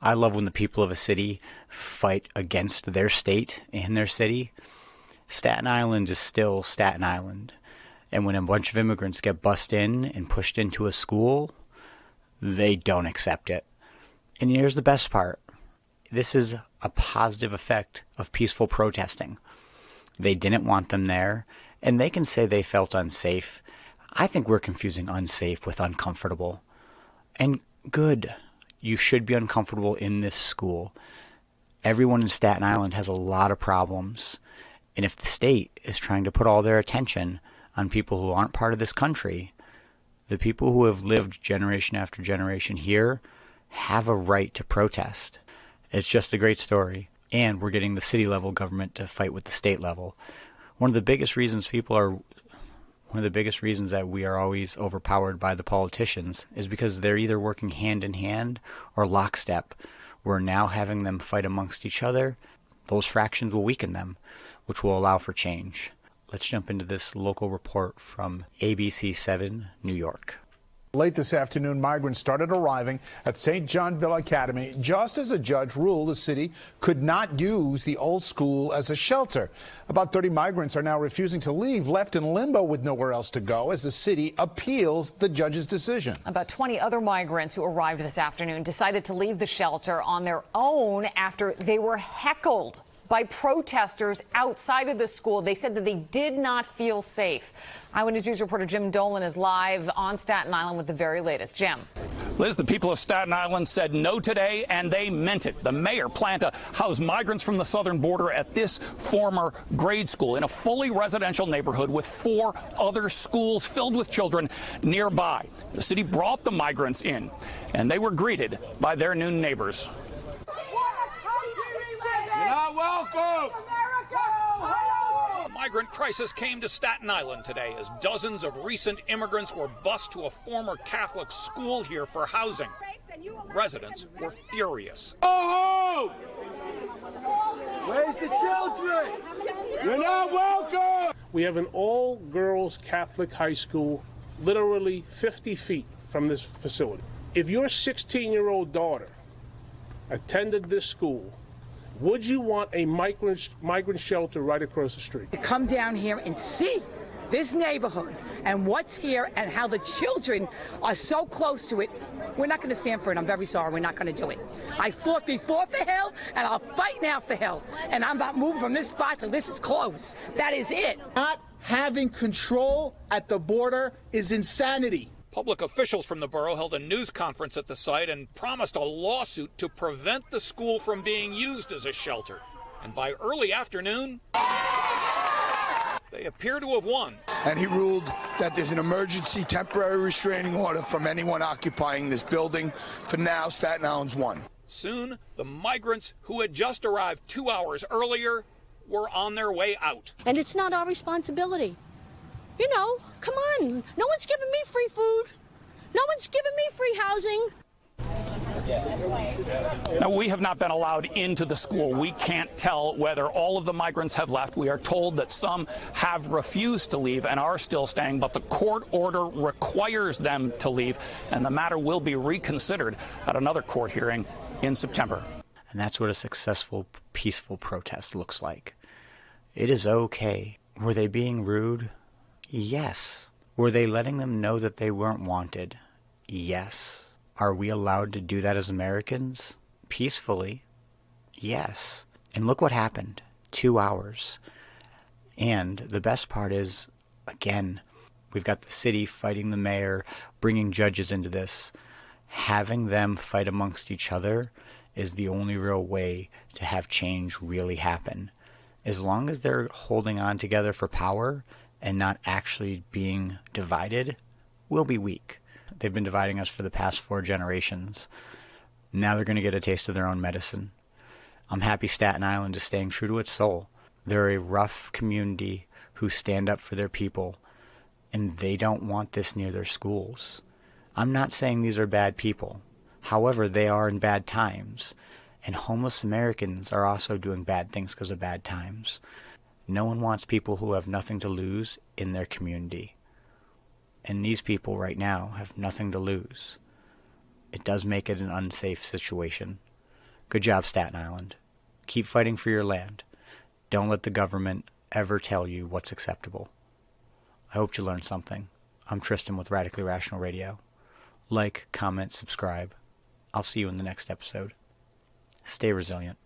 I love when the people of a city fight against their state and their city. Staten Island is still Staten Island. And when a bunch of immigrants get bussed in and pushed into a school, they don't accept it. And here's the best part. This is a positive effect of peaceful protesting. They didn't want them there, and they can say they felt unsafe. I think we're confusing unsafe with uncomfortable. And good. You should be uncomfortable in this school. Everyone in Staten Island has a lot of problems. And if the state is trying to put all their attention on people who aren't part of this country, the people who have lived generation after generation here have a right to protest. It's just a great story. And we're getting the city level government to fight with the state level. One of the biggest reasons that we are always overpowered by the politicians is because they're either working hand in hand or lockstep. We're now having them fight amongst each other. Those fractions will weaken them, which will allow for change. Let's jump into this local report from ABC 7, New York. Late this afternoon, migrants started arriving at St. Johnville Academy just as a judge ruled the city could not use the old school as a shelter. About 30 migrants are now refusing to leave, left in limbo with nowhere else to go as the city appeals the judge's decision. About 20 other migrants who arrived this afternoon decided to leave the shelter on their own after they were heckled by protesters outside of the school. They said that they did not feel safe. Eyewitness News reporter Jim Dolan is live on Staten Island with the very latest. Jim. Liz, the people of Staten Island said no today, and they meant it. The mayor planned to house migrants from the southern border at this former grade school in a fully residential neighborhood with 4 other schools filled with children nearby. The city brought the migrants in, and they were greeted by their new neighbors. You're not welcome! The migrant crisis came to Staten Island today as dozens of recent immigrants were bused to a former Catholic school here for housing. Residents were furious. Go home! Where's the children? You're not welcome! We have an all-girls Catholic high school literally 50 feet from this facility. If your 16-year-old daughter attended this school, would you want a migrant shelter right across the street? To come down here and see this neighborhood and what's here and how the children are so close to it, we're not going to stand for it. I'm very sorry. We're not going to do it. I fought before for Hill, and I'll fight now for Hill. And I'm not moving from this spot till this is closed. That is it. Not having control at the border is insanity. Public officials from the borough held a news conference at the site and promised a lawsuit to prevent the school from being used as a shelter. And by early afternoon, they appear to have won. And he ruled that there's an emergency temporary restraining order from anyone occupying this building. For now, Staten Island's won. Soon, the migrants who had just arrived 2 hours earlier were on their way out. And it's not our responsibility. You know, come on. No one's giving me free food. No one's giving me free housing. Now, we have not been allowed into the school. We can't tell whether all of the migrants have left. We are told that some have refused to leave and are still staying, but the court order requires them to leave, and the matter will be reconsidered at another court hearing in September. And that's what a successful, peaceful protest looks like. It is okay. Were they being rude? Yes. Were they letting them know that they weren't wanted? Yes. Are we allowed to do that as Americans? Peacefully? Yes. And look what happened. 2 hours. And the best part is, again, we've got the city fighting the mayor, bringing judges into this. Having them fight amongst each other is the only real way to have change really happen. As long as they're holding on together for power and not actually being divided, we'll be weak. They've been dividing us for the past 4 generations. Now they're going to get a taste of their own medicine. I'm happy Staten Island is staying true to its soul. They're a rough community who stand up for their people, and they don't want this near their schools. I'm not saying these are bad people. However, they are in bad times. And homeless Americans are also doing bad things because of bad times. No one wants people who have nothing to lose in their community. And these people right now have nothing to lose. It does make it an unsafe situation. Good job, Staten Island. Keep fighting for your land. Don't let the government ever tell you what's acceptable. I hope you learned something. I'm Tristan with Radically Rational Radio. Like, comment, subscribe. I'll see you in the next episode. Stay resilient.